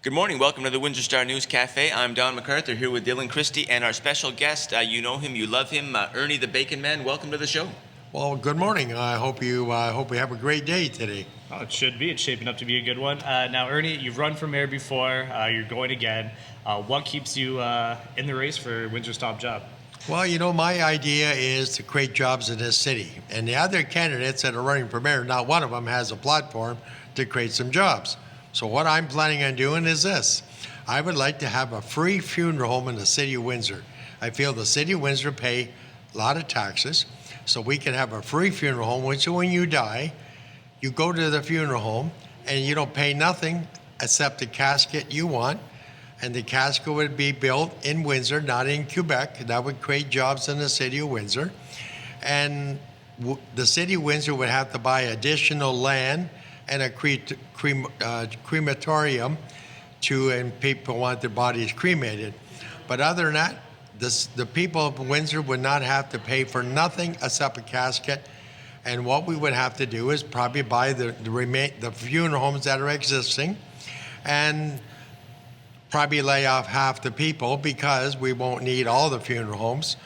Good morning. Welcome to the Windsor Star News Cafe. I'm Don McArthur here with Dylan Kristy and our special guest. You know him, you love him, Ernie the Baconman. Welcome to the show. Well, good morning. I hope you have a great day today. Oh, it should be. It's shaping up to be a good one. Now, Ernie, you've run for mayor before. You're going again. What keeps you in the race for Windsor's top job? Well, you know, my idea is to create jobs in this city. And the other candidates that are running for mayor, not one of them has a platform to create some jobs. So what I'm planning on doing is this. I would like to have a free funeral home in the city of Windsor. I feel the city of Windsor pay a lot of taxes, so we can have a free funeral home, which when you die, you go to the funeral home and you don't pay nothing except the casket you want. And the casket would be built in Windsor, not in Quebec. That would create jobs in the city of Windsor. And the city of Windsor would have to buy additional land and a crematorium and people want their bodies cremated. But other than that, the people of Windsor would not have to pay for nothing except a casket. And what we would have to do is probably buy the funeral homes that are existing and probably lay off half the people because we won't need all the funeral homes,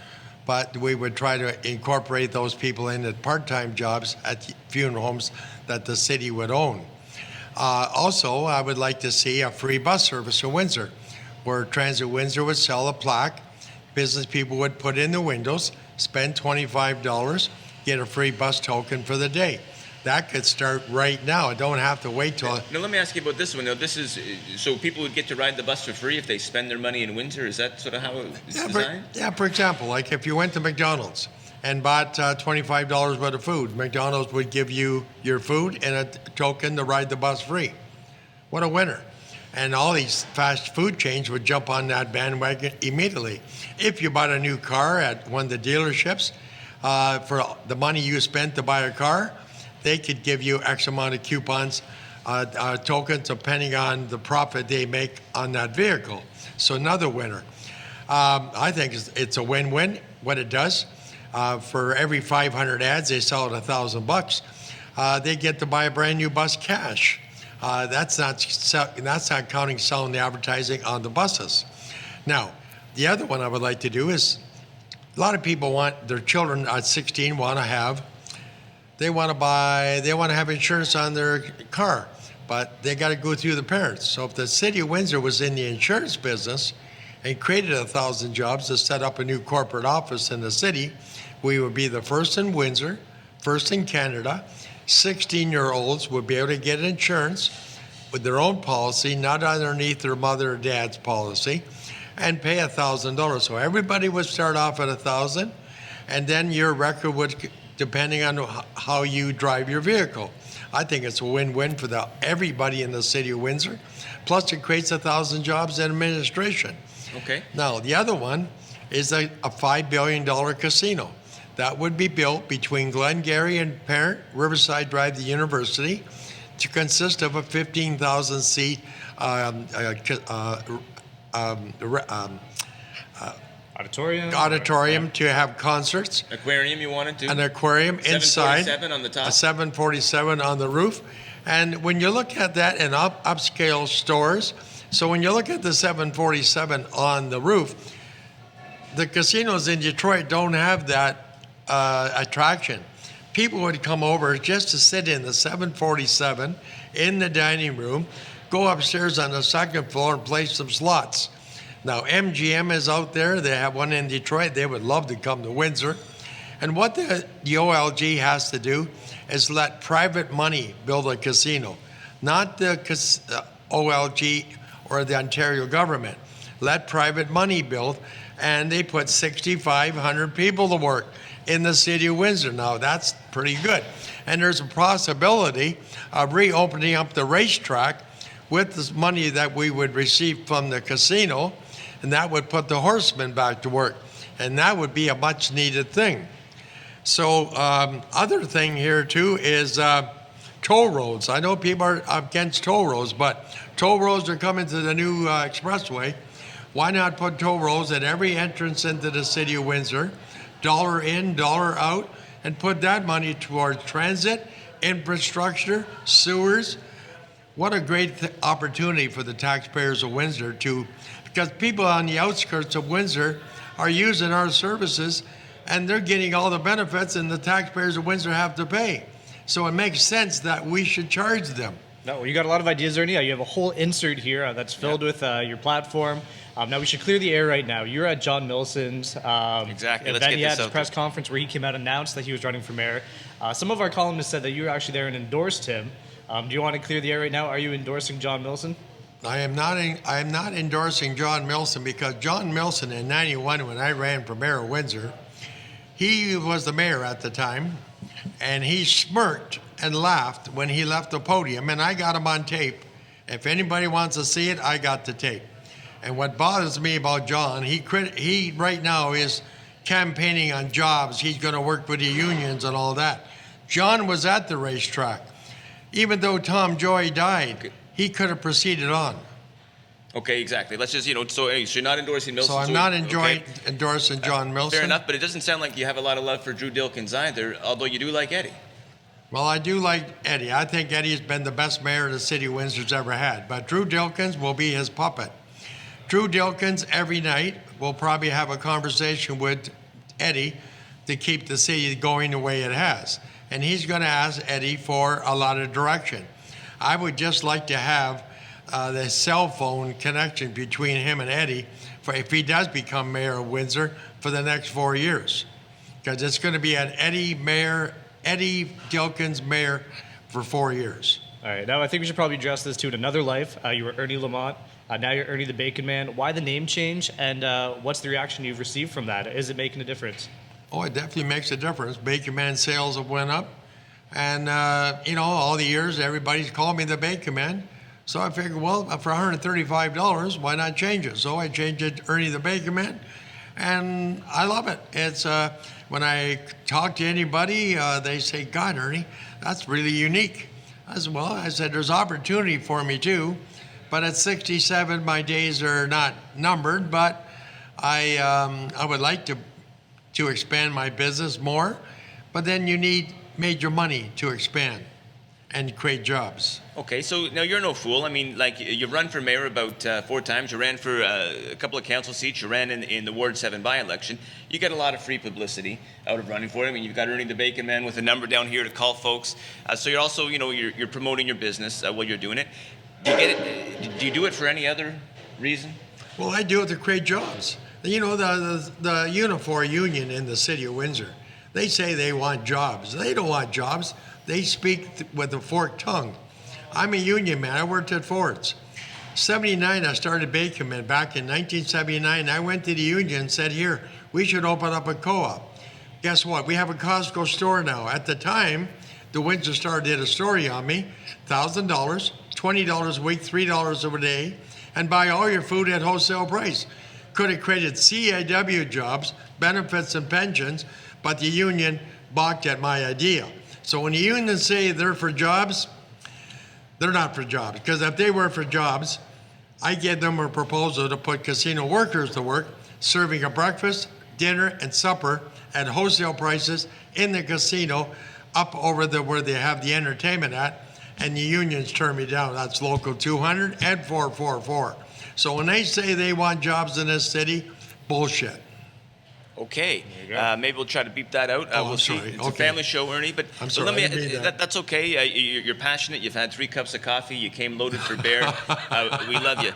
but we would try to incorporate those people into part-time jobs at funeral homes that the city would own. Also, I would like to see a free bus service in Windsor, where Transit Windsor would sell a plaque, business people would put in the windows, spend $25, get a free bus token for the day. That could start right now. I don't have to wait till... Now, let me ask you about this one. Now, this is, so people would get to ride the bus for free if they spend their money in Windsor? Is that sort of how it's designed? For example, like if you went to McDonald's and bought $25 worth of food, McDonald's would give you your food and a token to ride the bus free. What a winner. And all these fast food chains would jump on that bandwagon immediately. If you bought a new car at one of the dealerships, for the money you spent to buy a car, they could give you X amount of coupons, tokens, depending on the profit they make on that vehicle. So another winner. I think it's a win-win, what it does. For every 500 ads, they sell it $1,000. They get to buy a brand new bus cash. That's not counting selling the advertising on the buses. Now, the other one I would like to do is, a lot of people want their children at 16 they want to have insurance on their car, but they got to go through the parents. So if the city of Windsor was in the insurance business and created 1,000 jobs to set up a new corporate office in the city, we would be the first in Windsor, first in Canada. 16-year-olds would be able to get insurance with their own policy, not underneath their mother or dad's policy, and pay $1,000. So everybody would start off at 1,000, and then your record would, depending on how you drive your vehicle. I think it's a win-win for everybody in the city of Windsor. Plus, it creates 1,000 jobs in administration. Okay. Now, the other one is a $5 billion casino. That would be built between Glengarry and Parent, Riverside Drive, the university, to consist of a 15,000-seat auditorium to have concerts. Aquarium you wanted to? An aquarium inside. 747 on the top? A 747 on the roof. And when you look at that in upscale stores, so when you look at the 747 on the roof, the casinos in Detroit don't have that attraction. People would come over just to sit in the 747 in the dining room, go upstairs on the second floor and play some slots. Now, MGM is out there. They have one in Detroit. They would love to come to Windsor. And what the OLG has to do is let private money build a casino, not the OLG or the Ontario government. Let private money build, and they put 6,500 people to work in the city of Windsor. Now, that's pretty good. And there's a possibility of reopening up the racetrack with the money that we would receive from the casino, and that would put the horsemen back to work. And that would be a much needed thing. So other thing here too is toll roads. I know people are against toll roads, but toll roads are coming to the new expressway. Why not put toll roads at every entrance into the city of Windsor, dollar in, dollar out, and put that money towards transit, infrastructure, sewers, what a great opportunity for the taxpayers of Windsor because people on the outskirts of Windsor are using our services and they're getting all the benefits and the taxpayers of Windsor have to pay. So it makes sense that we should charge them. No, you got a lot of ideas, Ernie. You have a whole insert here that's filled with your platform. Now we should clear the air right now. You're at John Milson's Exactly. Let's event. get He had this his out press there. conference where he came out and announced that he was running for mayor. Some of our columnists said that you were actually there and endorsed him. Do you want to clear the air right now? Are you endorsing John Milson? I am not endorsing John Milson because John Milson in '91, when I ran for mayor of Windsor, he was the mayor at the time, and he smirked and laughed when he left the podium, and I got him on tape. If anybody wants to see it, I got the tape. And what bothers me about John, he right now is campaigning on jobs. He's going to work with the unions and all that. John was at the racetrack. Even though Tom Joy died, he could have proceeded on. Okay, exactly. Let's just, so you're not endorsing Milson. So I'm not endorsing John Milson. Fair enough, but it doesn't sound like you have a lot of love for Drew Dilkins either, although you do like Eddie. Well, I do like Eddie. I think Eddie's been the best mayor the city of Windsor's ever had. But Drew Dilkins will be his puppet. Drew Dilkins every night will probably have a conversation with Eddie to keep the city going the way it has. And he's going to ask Eddie for a lot of direction. I would just like to have the cell phone connection between him and Eddie for if he does become mayor of Windsor for the next 4 years. Because it's going to be an Eddie Dilkins mayor for 4 years. All right. Now I think we should probably address this to another life. You were Ernie Lamont. Now you're Ernie the Baconman. Why the name change, and what's the reaction you've received from that? Is it making a difference? Oh, it definitely makes a difference. Baconman sales have went up. And, all the years, everybody's called me the Baconman. So I figured, well, for $135, why not change it? So I changed it to Ernie the Baconman. And I love it. It's when I talk to anybody, they say, God, Ernie, that's really unique. I said, there's opportunity for me too. But at 67, my days are not numbered, but I would like to expand my business more, but then you need major money to expand and create jobs. Okay, so now you're no fool. I mean, like, you've run for mayor about 4 times. You ran for a couple of council seats. You ran in the Ward 7 by-election. You get a lot of free publicity out of running for it. I mean, you've got Ernie the Baconman with a number down here to call folks. So you're also, you're promoting your business while you're doing it. Do you do it for any other reason? Well, I do it to create jobs. The Unifor union in the city of Windsor, they say they want jobs. They don't want jobs. They speak with a forked tongue. I'm a union man. I worked at Ford's. 79, I started Baconman. Back in 1979, I went to the union and said, here, we should open up a co-op. Guess what? We have a Costco store now. At the time, the Windsor Star did a story on me, $1,000, $20 a week, $3 a day, and buy all your food at wholesale price. Could have created CAW jobs, benefits and pensions, but the union balked at my idea. So when the unions say they're for jobs, they're not for jobs. Because if they were for jobs, I gave them a proposal to put casino workers to work, serving a breakfast, dinner, and supper at wholesale prices in the casino up over where they have the entertainment at, and the unions turned me down. That's Local 200 and 444. So when they say they want jobs in this city, bullshit. Okay, maybe we'll try to beep that out. We'll see. sorry. It's a Okay. family show, Ernie. But I'm so sorry, let I didn't me. mean that. That's okay. You're passionate. You've had 3 cups of coffee. You came loaded for bear. We love you.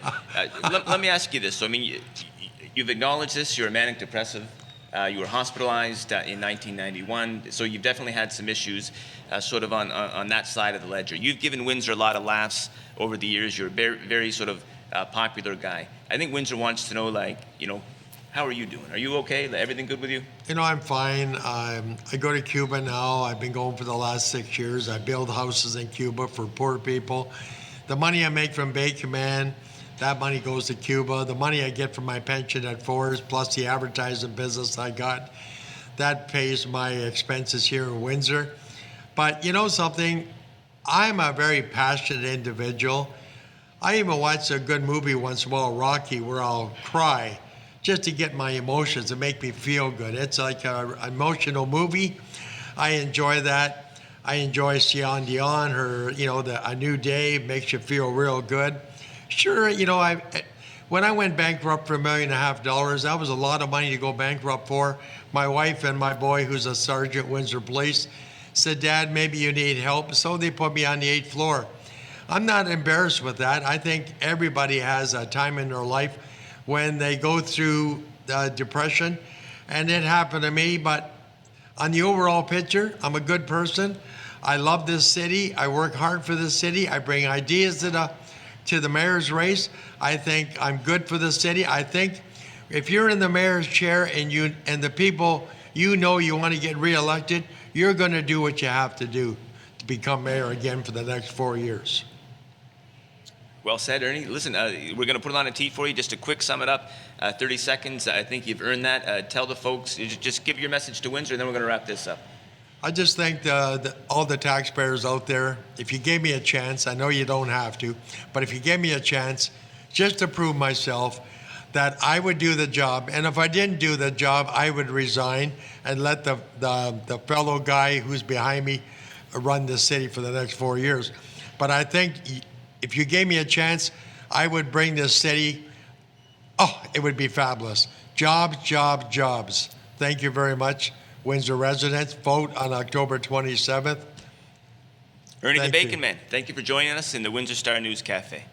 Let me ask you this. So I mean, you've acknowledged this. You're a manic depressive. You were hospitalized in 1991. So you've definitely had some issues, sort of on that side of the ledger. You've given Windsor a lot of laughs over the years. You're a very, very sort of popular guy. I think Windsor wants to know, how are you doing? Are you okay? Everything good with you? I'm fine. I go to Cuba now. I've been going for the last 6 years. I build houses in Cuba for poor people. The money I make from Baconman, that money goes to Cuba. The money I get from my pension at Ford's, plus the advertising business I got, that pays my expenses here in Windsor. But you know something? I'm a very passionate individual. I even watch a good movie once in a while, Rocky, where I'll cry just to get my emotions and make me feel good. It's like an emotional movie. I enjoy that. I enjoy Celine Dion. Her, A New Day makes you feel real good. Sure, when I went bankrupt for $1.5 million, that was a lot of money to go bankrupt for. My wife and my boy, who's a sergeant, Windsor Police, said, Dad, maybe you need help. So they put me on the 8th floor. I'm not embarrassed with that. I think everybody has a time in their life when they go through depression, and it happened to me. But on the overall picture, I'm a good person. I love this city. I work hard for this city. I bring ideas to the mayor's race. I think I'm good for the city. I think if you're in the mayor's chair and the people you want to get reelected, you're going to do what you have to do to become mayor again for the next 4 years. Well said, Ernie. Listen, we're going to put it on a tee for you. Just to quick sum it up, 30 seconds. I think you've earned that. Tell the folks, just give your message to Windsor, and then we're going to wrap this up. I just think all the taxpayers out there, if you gave me a chance, I know you don't have to, but if you gave me a chance just to prove myself that I would do the job, and if I didn't do the job, I would resign and let the fellow guy who's behind me run this city for the next 4 years. But I think if you gave me a chance, I would bring this city, it would be fabulous. Jobs, jobs, jobs. Thank you very much, Windsor residents. Vote on October 27th. Ernie the Thank you. Baconman, thank you for joining us in the Windsor Star News Cafe.